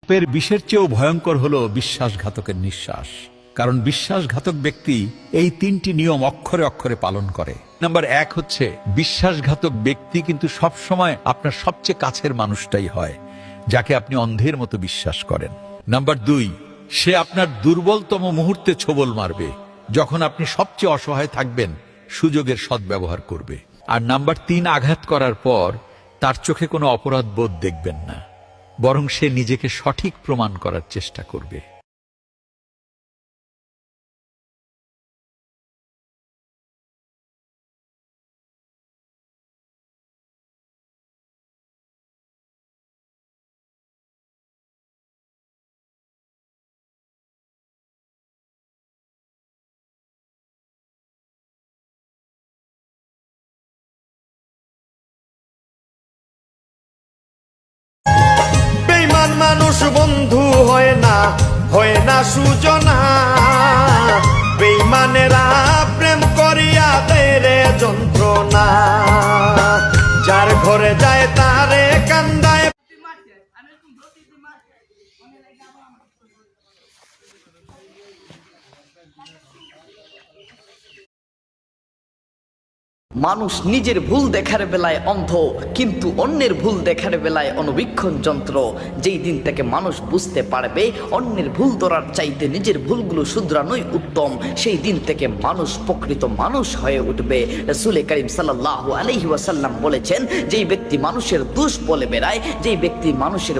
সাপের বিষের চেয়েও ভয়ঙ্কর হলো বিশ্বাসঘাতকের নিঃশ্বাস। কারণ বিশ্বাসঘাতক ব্যক্তি এই তিনটি নিয়ম অক্ষরে অক্ষরে পালন করে। নাম্বার 1 হচ্ছে, বিশ্বাসঘাতক ব্যক্তি কিন্তু সবসময় আপনার সবচেয়ে কাছের মানুষটাই হয়, যাকে আপনি অন্ধের মতো বিশ্বাস করেন। নাম্বার 2, সে আপনার দুর্বলতম মুহূর্তে ছোবল মারবে, যখন আপনি সবচেয়ে অসহায় থাকবেন সুযোগের সদ্ব্যবহার করবে। আর নাম্বার 3, আঘাত করার পর তার চোখে কোনো অপরাধ বোধ দেখবেন না, বরং সে নিজেকে সঠিক প্রমাণ করার চেষ্টা করবে। বেঈমান মানুষ বন্ধু হয় না সুজনা। বেঈমানেরা প্রেম করিয়া দেয় রে যন্ত্রণা। যার ঘরে যায় তারে কান্দায়। মানুষ নিজের ভুল দেখার বেলায় অন্ধ, কিন্তু অন্যের ভুল দেখার বেলায় অনুবীক্ষণ যন্ত্র। যেই দিন থেকে মানুষ বুঝতে পারবে অন্যের ভুল ধরার চাইতে নিজের ভুলগুলো শুধরানোই উত্তম, সেই দিন থেকে মানুষ প্রকৃত মানুষ হয়ে উঠবে। রাসূল করিম সাল্লাল্লাহু আলাইহি ওয়াসাল্লাম বলেছেন, যেই ব্যক্তি মানুষের দোষ বলে বেড়ায়, যেই ব্যক্তি মানুষের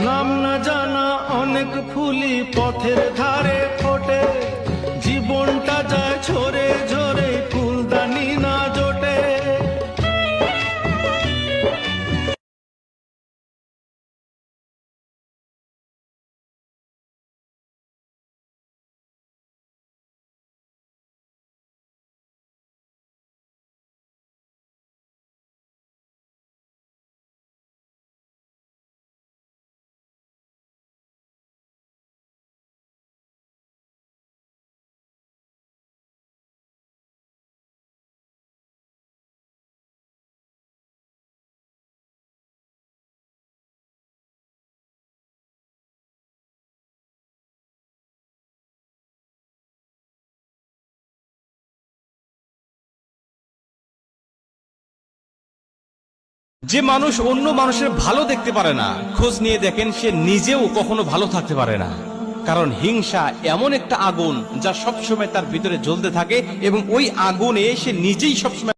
নাম না জানা অনেক ফুলি পথের ধারে ফোটে, জীবনটা যায় ঝরে ঝরে ফুলদানি না জোটে। যে মানুষ অন্য মানুষের ভালো দেখতে পারে না, খোঁজ নিয়ে দেখেন সে নিজেও কখনো ভালো থাকতে পারে না। কারণ হিংসা এমন একটা আগুন যা সবসময় তার ভিতরে জ্বলতে থাকে এবং ওই আগুনে সে নিজেই সবসময়